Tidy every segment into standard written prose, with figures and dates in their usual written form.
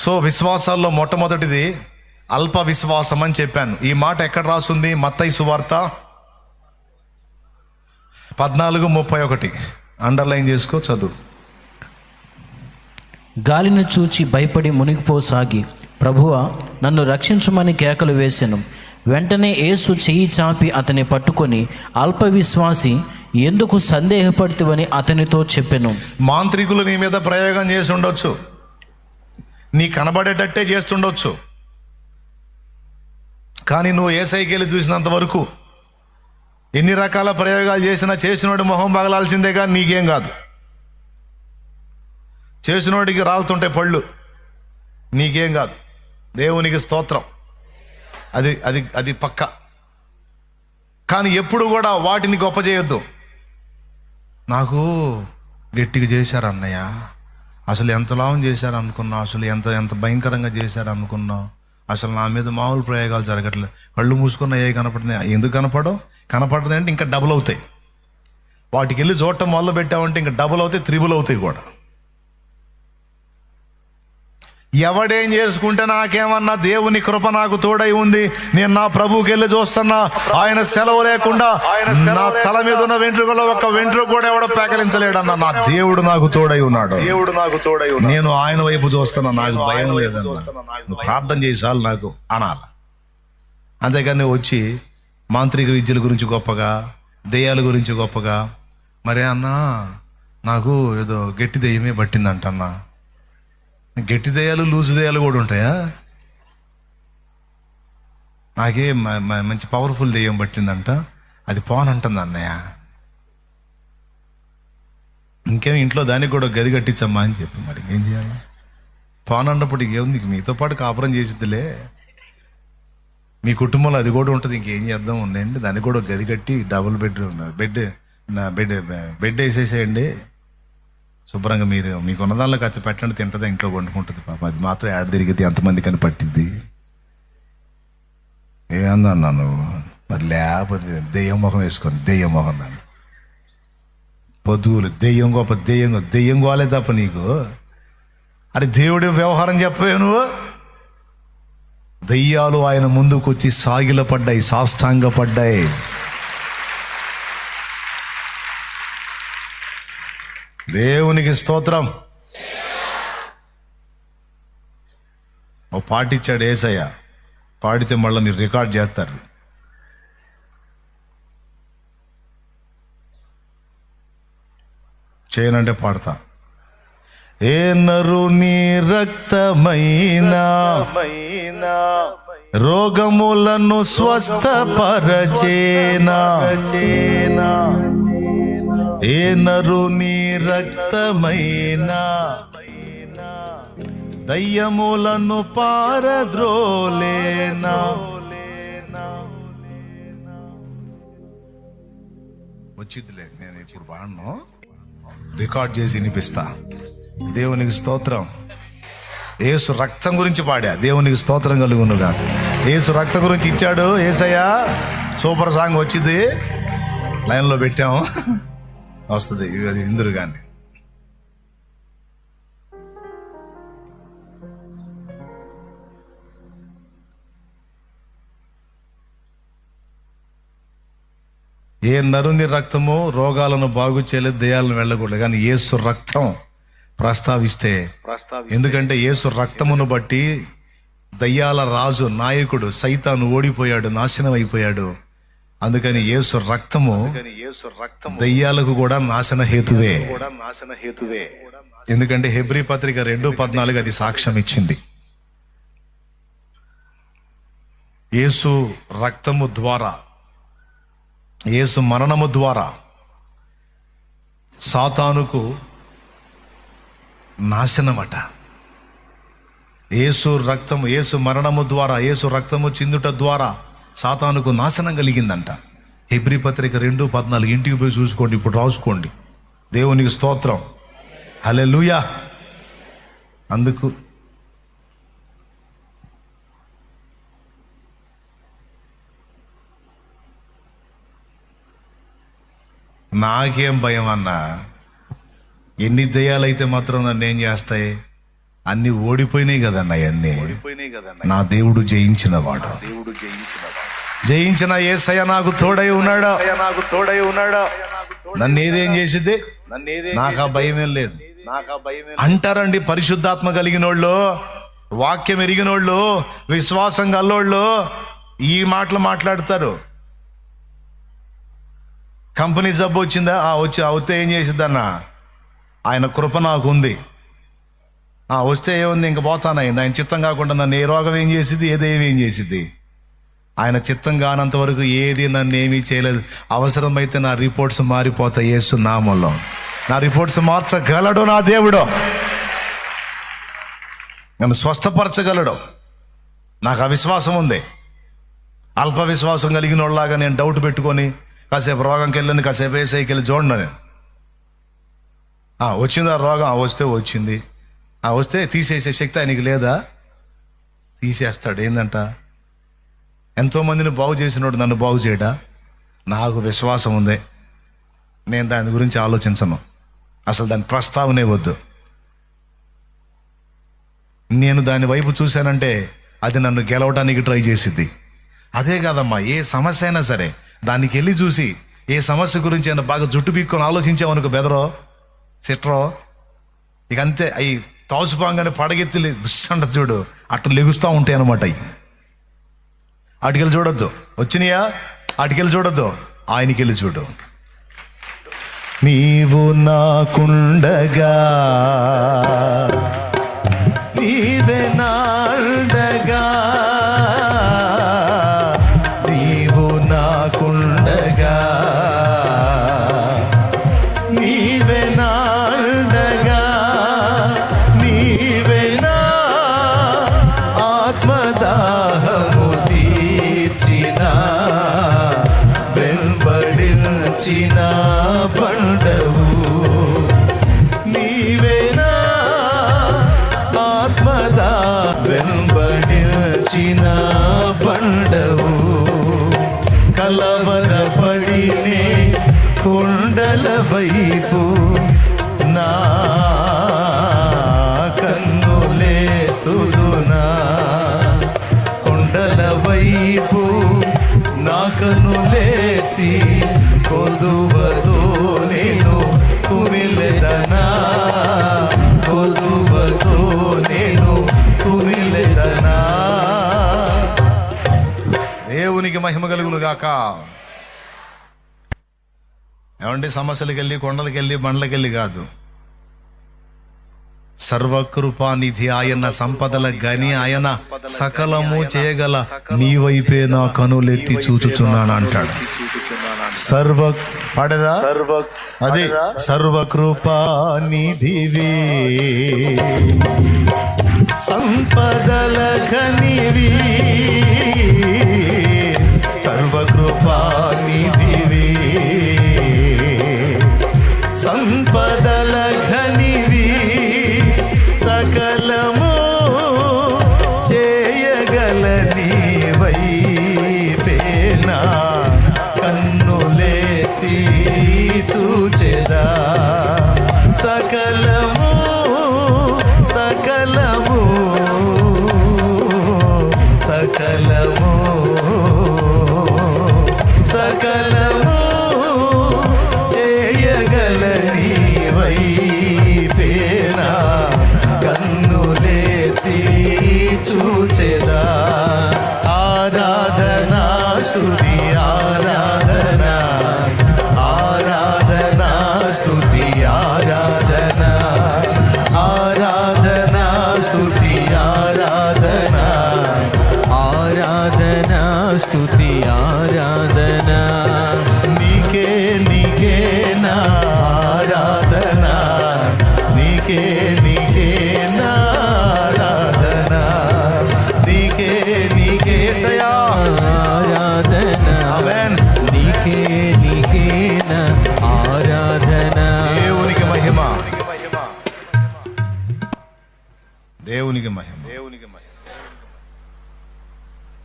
So విశ్వాసాల్లో మొట్టమొదటిది అల్ప విశ్వాసం అని చెప్పాను. ఈ మాట ఎక్కడ రాస్తుంది? మత్తయి సువార్త 14:31. అండర్లైన్ చేసుకో, చదువు. గాలిని చూచి భయపడి మునిగిపోసాగి, ప్రభువా నన్ను రక్షించుమని కేకలు వేసెను. వెంటనే యేసు చెయ్యి చాపి అతని పట్టుకొని, అల్ప విశ్వాసి, ఎందుకు సందేహపడుతువని అతనితో చెప్పెను. మాంత్రికులు నీ మీద ప్రయోగం చేసి ఉండొచ్చు, నీ కనబడేటట్టే చేస్తుండొచ్చు, కానీ నువ్వు యేసయ్యకి వెళ్ళి చూసినంత వరకు ఎన్ని రకాల ప్రయోగాలు చేసినోడి మొహం పగలాల్సిందే, కానీ నీకేం కాదు. చేసినోడికి రాలుతుంటే పళ్ళు, నీకేం కాదు. దేవునికి స్తోత్రం. అది అది అది పక్క. కానీ ఎప్పుడు కూడా వాటిని గొప్ప చేయొద్దు. నాకు గట్టిగా చేశారు అన్నయ్య, అసలు ఎంత లాభం చేశారు అనుకున్నా, అసలు ఎంత ఎంత భయంకరంగా చేశారు అనుకున్నా, అసలు నా మీద మామూలు ప్రయోగాలు జరగట్లేదు, కళ్ళు మూసుకున్న ఏ కనపడుతున్నాయి. ఎందుకు కనపడుతుంది అంటే ఇంకా డబుల్ అవుతాయి. వాటికి వెళ్ళి చూడటం మొదలు పెట్టామంటే ఇంకా డబుల్ అవుతాయి, త్రిబుల్ అవుతాయి కూడా. ఎవడేం చేసుకుంటే నాకేమన్నా, దేవుని కృప నాకు తోడై ఉంది. నేను నా ప్రభువుకి వెళ్ళి చూస్తున్నా, ఆయన సెలవు లేకుండా నా తల మీద ఉన్న వెంట్రుకలో ఒక్క వెంట్రుక కూడా ఎవడో పేకలించలేడన్నా. నా దేవుడు నాకు తోడై ఉన్నాడు. నేను ఆయన వైపు చూస్తున్నా, నాకు భయం లేదన్నా. నువ్వు ప్రార్థన చేసాలు నాకు అనాల. అంతేగాని వచ్చి మాంత్రిక విద్యల గురించి గొప్పగా, దెయ్యాల గురించి గొప్పగా, మరే అన్నా నాకు ఏదో గట్టి దెయ్యమే పట్టిందంటన్నా. గట్టి దెయ్యాలు, లూజు దెయ్యాలు కూడా ఉంటాయా? నాకే మంచి పవర్ఫుల్ దెయ్యం పట్టిందంట, అది పోనంటుంది అన్నయ్య. ఇంకేం ఇంట్లో దానికి కూడా గది కట్టించమ్మా అని చెప్పి, మరి ఏం చేయాలి? పోనన్నప్పుడు ఇంకేముంది, మీతో పాటు కాపురం చేసిద్దిలే, మీ కుటుంబంలో అది కూడా ఉంటుంది, ఇంకేం చేద్దాం ఉండండి, దానికి కూడా గది కట్టి డబుల్ బెడ్ వేసేసేయండి, శుభ్రంగా మీరు మీకున్న దానిలో కత్తి పెట్టండి, తింటుంది, ఇంట్లో వండుకుంటుంది. పాప అది మాత్రం ఏడ తిరిగితే ఎంతమంది కని పట్టిద్ది. ఏమన్నా నువ్వు మరి, లేకపోతే దెయ్యం మొహం వేసుకొని దెయ్యం మొహం దాన్ని పొద్దుగులు దెయ్యం గొప్ప దెయ్యం గోలే తప్ప నీకు. అరే దేవుడి వ్యవహారం చెప్పవే నువ్వు. దెయ్యాలు ఆయన ముందుకు వచ్చి సాగిలపడ్డాయి, సాష్టాంగపడ్డాయి. దేవునికి స్తోత్రం. ఓ పాటిచ్చాడు యేసయ్య, పాడితే మళ్ళీ మీరు రికార్డ్ చేస్తారు. చేయనంటే పాడతా. ఏ నరుని రక్తమైనా రోగములను స్వస్థపరచేనా, ఏ నరుని రక్తమైనా దయ్యములను పారద్రోలేనా. వచ్చిద్దిలే, నేను ఇప్పుడు పాడను, రికార్డ్ చేసి వినిపిస్తా. దేవునికి స్తోత్రం. యేసు రక్తం గురించి పాడా, దేవునికి స్తోత్రం కలుగునుగా. యేసు రక్తం గురించి ఇచ్చాడు యేసయ్య. సూపర్ సాంగ్ వచ్చింది, లైన్లో పెట్టాము, వస్తుంది అది ఇందురు కానీ. ఏ నరుని రక్తము రోగాలను బాగు చేయలేదు, దెయ్యాలను వెళ్ళకూడదు, కానీ యేసు రక్తం ప్రస్తావిస్తే, ఎందుకంటే యేసు రక్తమును బట్టి దయ్యాల రాజు, నాయకుడు సైతాను ఓడిపోయాడు, నాశనం అయిపోయాడు. అందుకని యేసు రక్తము దయ్యాలకు కూడా నాశన హేతువే. ఎందుకంటే హెబ్రీ పత్రిక 2:14 అది సాక్ష్యం ఇచ్చింది. యేసు రక్తము ద్వారా, యేసు మరణము ద్వారా సాతానుకు నాశనమట. యేసు రక్తము, యేసు మరణము ద్వారా, యేసు రక్తము చిందుట ద్వారా సాతానుకు నాశనం కలిగిందంట. హెబ్రీ పత్రిక 2:14 ఇంటికి పోయి చూసుకోండి, ఇప్పుడు రాసుకోండి. దేవునికి స్తోత్రం, హల్లెలూయా. అందుకు నాకేం భయం అన్నా, ఎన్ని దయ్యాలైతే మాత్రం నన్ను ఏం చేస్తాయి? అన్ని ఓడిపోయినాయి కదన్న, అవన్నీ నా దేవుడు జయించినవాడు. జయించిన యేసయ్య నాకు తోడై ఉన్నాడా. నన్ను ఏదేం చేసిద్ది, నాకు ఆ భయమేం లేదు అంటారండి. పరిశుద్ధాత్మ కలిగినోళ్ళు, వాక్యం ఎరిగినోళ్ళు, విశ్వాసం గల్లోళ్ళు ఈ మాటలు మాట్లాడతారు. కంపెనీ జబ్బు వచ్చిందా, అవుతే ఏం చేసిద్దన్న, ఆయన కృప నాకు ఉంది. వస్తే ఏముంది, ఇంక పోతానయింది. ఆయన చిత్తం కాకుండా నన్ను ఏ రోగం ఏం చేసిద్ది, ఏదేం చేసిద్ది. ఆయన చిత్తం కానంత వరకు ఏది నన్ను ఏమీ చేయలేదు. అవసరమైతే నా రిపోర్ట్స్ మారిపోతాయి యేసు నామములో. నా రిపోర్ట్స్ మార్చగలడు నా దేవుడు, నన్ను స్వస్థపరచగలడు. నాకు ఆ విశ్వాసం ఉంది. అల్ప విశ్వాసం కలిగిన వాళ్ళలాగా నేను డౌట్ పెట్టుకొని కాసేపు రోగంకి వెళ్ళని, కాసేపు ఏసైకి వెళ్ళి చూడండి. నేను వచ్చిందా రోగం, వస్తే వచ్చింది, వస్తే తీసేసే శక్తి ఆయనకి లేదా? తీసేస్తాడు. ఏందంట, ఎంతోమందిని బాగు చేసినోడు నన్ను బాగు చేయడా? నాకు విశ్వాసం ఉంది. నేను దాని గురించి ఆలోచించను, అసలు దాని ప్రస్తావనే వద్దు. నేను దాని వైపు చూశానంటే అది నన్ను గెలవడానికి ట్రై చేసిద్ది. అదే కాదమ్మా, ఏ సమస్య అయినా సరే దానికి వెళ్ళి చూసి ఏ సమస్య గురించి అయినా బాగా జుట్టు పీక్కొని ఆలోచించామనుకో, బెదరో సిట్రో ఇక అంతే. అవి తాసుపాంగానే పడగెత్తి బుస్సంట చూడు, అట్లా లెగుస్తూ ఉంటాయి అన్నమాట. అవి అటుకెళ్ళి చూడొద్దు, వచ్చినాయా అటుకెళ్ళి చూడొద్దు, ఆయనకి వెళ్ళి చూడు. నీవు నాకుండగా, నీవే నాండగా, నీవు నాకుండగా, నీవే నాండగా, నీవే నా ఆత్మదాహము తీర్చిన, వెంబడించిన బండవు, నీవేనా ఆత్మదా వెంబడించిన బండవు. కలవరపడినే కొండల వైపు నా కన్నులేతుదునా, కొండల వైపు నా కన్నులేతి కొదువతో నేను కుమిలెదనా, కొదువతో నేను కుమిలెదనా. దేవునికి మహిమ కలుగును గాక. ఏమంటే సమస్యలకు వెళ్ళి, కొండలకి వెళ్ళి, బండ్లకి వెళ్ళి కాదు. సర్వకృపానిధి ఆయన, సంపదల గని ఆయన, సకలము చేయగల నీ వైపే నా కనులెత్తి చూచుచున్నాను అంటాడు. పాడేదా అది, సర్వకృపానిధివే, సంపదల గనివి, సర్వకృపానిధివే, సంపదల ఘనివి, సకలము చేయగల నీవైపేనా కన్నులేతి చూచెదా. సకలము సకలము సకలము సకలము చేయగల నీవైపేనా కన్నులేతి చూచెదా. ఆరాధనా స్తుతి ఆరాధనా, ఆరాధనా స్తుతి ఆరాధనా, ఆరాధనా స్తుతి ఆరాధనా, ఆరాధనా స్తుతి ఆరాధనా, నీకే నీకే నా ఆరాధనా, నీకే నీకే నా ఆరాధనా, నీకే నీకే సయా ఆరాధనా, ఆమేన్. నీకే నీకే నా ఆరాధనా. దేవునికి మహిమ, దేవునికి మహిమ.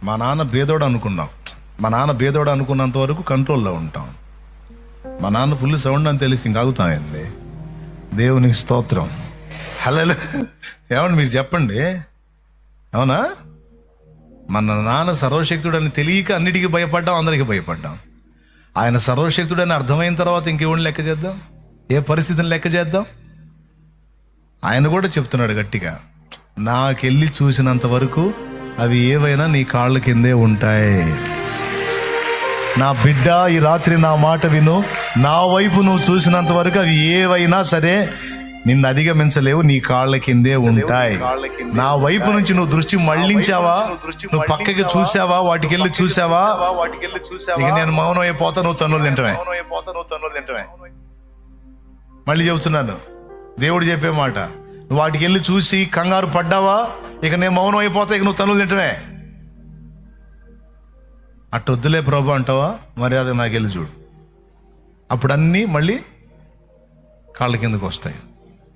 మా నాన్న బేదోడు అనుకున్నాం. మా నాన్న బేదోడు అనుకున్నంత వరకు కంట్రోల్లో ఉంటాం. మా నాన్న ఫుల్ సౌండ్ అని తెలిసి ఇంక ఆగుతామైంది. దేవునికి స్తోత్రం. హల్లెలూయా. ఏమండి మీరు చెప్పండి, అవునా? మన నాన్న సర్వశక్తుడని తెలియక అన్నిటికీ భయపడ్డాం, అందరికీ భయపడ్డాం. ఆయన సర్వశక్తుడని అర్థమైన తర్వాత ఇంకేమని లెక్క చేద్దాం? ఏ పరిస్థితిని లెక్క చేద్దాం? ఆయన కూడా చెప్తున్నాడు గట్టిగా, నాకెళ్ళి చూసినంత వరకు అవి ఏవైనా నీ కాళ్ళ కిందే ఉంటాయి. నా బిడ్డ, ఈ రాత్రి నా మాట విను. నా వైపు నువ్వు చూసినంత వరకు అవి ఏవైనా సరే నిన్ను అధిగమించలేవు, నీ కాళ్ళ కిందే ఉంటాయి. నా వైపు నుంచి నువ్వు దృష్టి మళ్ళించావా, నువ్వు పక్కకి చూసావా, వాటికెళ్ళి చూసావా, ఇక నేను మౌనం అయిపోతా, నువ్వు తన్నులు తింటమే. మళ్ళీ చెబుతున్నాను, దేవుడు చెప్పే మాట, నువ్వు వాటికెళ్ళి చూసి కంగారు పడ్డావా, ఇక నేను మౌనం అయిపోతా, ఇక నువ్వు తన్నులు తింటమే. అట్టొద్దులే ప్రభు అంటావా, మరి అది నాకెళ్ళి చూడు. అప్పుడు అన్నీ మళ్ళీ కాళ్ళ కిందకు వస్తాయి.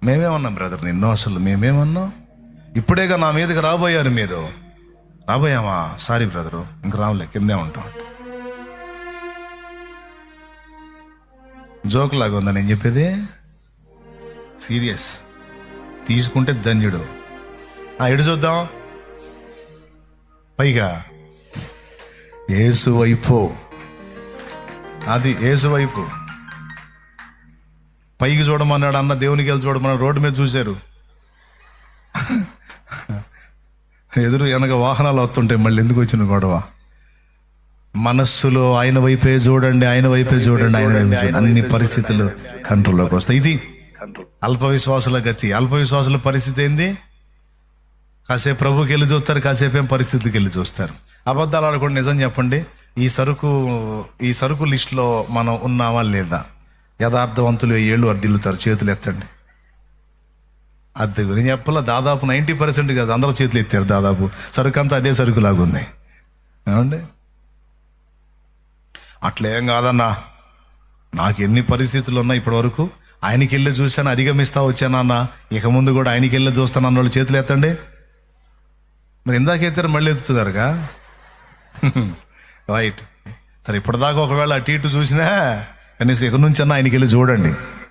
మేమేమన్నాం బ్రదర్ నిన్ను, అసలు మేమేమన్నాం? ఇప్పుడేగా నా మీదకి రాబోయారు మీరు. రాబోయామా? సారీ బ్రదరు, ఇంక రావులే, కిందే ఉంటాం. జోక్ లాగా ఉందా నేను చెప్పేది? సీరియస్. తీసుకుంటే ధన్యుడు. ఎడు చూద్దాం, పైగా యేసు వైపు, అది యేసు వైపు. పైకి చూడమన్నాడు అన్న, దేవునికి వెళ్ళి చూడమన్నాడు. రోడ్డు మీద చూశారు, ఎదురు వెనక వాహనాలు వస్తుంటాయి, మళ్ళీ ఎందుకు వచ్చిన గొడవ? మనస్సులో ఆయన వైపే చూడండి, ఆయన వైపే చూడండి, ఆయన వైపే చూడండి. అన్ని పరిస్థితులు కంట్రోల్లోకి వస్తాయి. ఇది అల్ప విశ్వాసుల గతి. అల్ప విశ్వాసుల పరిస్థితి ఏంది? కాసేపు ప్రభుకి వెళ్ళి చూస్తారు, కాసేపు ఏం పరిస్థితులకి వెళ్ళి చూస్తారు. అబద్ధాలు ఆడకుండా నిజం చెప్పండి, ఈ సరుకు లిస్టులో మనం ఉన్నామా లేదా? యథార్థవంతులు ఏళ్ళు అర్దిల్లుతారు, చేతులు ఎత్తండి. అది గురించి చెప్పాల, దాదాపు 90% కాదు, అందరూ చేతులు ఎత్తారు. దాదాపు సరుకు అంతా అదే సరుకు లాగుంది. ఏమండి? అట్లేం కాదన్నా, నాకు ఎన్ని పరిస్థితులు ఉన్నాయి ఇప్పటి వరకు, ఆయనకి వెళ్ళి చూశాను, అధిగమిస్తా వచ్చానన్నా, ఇక ముందు కూడా ఆయనకి వెళ్ళి చూస్తాను అన్న వాళ్ళు చేతులు ఎత్తండి. మరి ఇందాక ఎత్తారు, మళ్ళీ ఎత్తుతున్నారుగా. రైట్. సరే, ఇప్పటిదాకా ఒకవేళ అటు ఇటు చూసినా కనీసం ఇక నుంచి అన్న ఆయనకి వెళ్ళి చూడండి.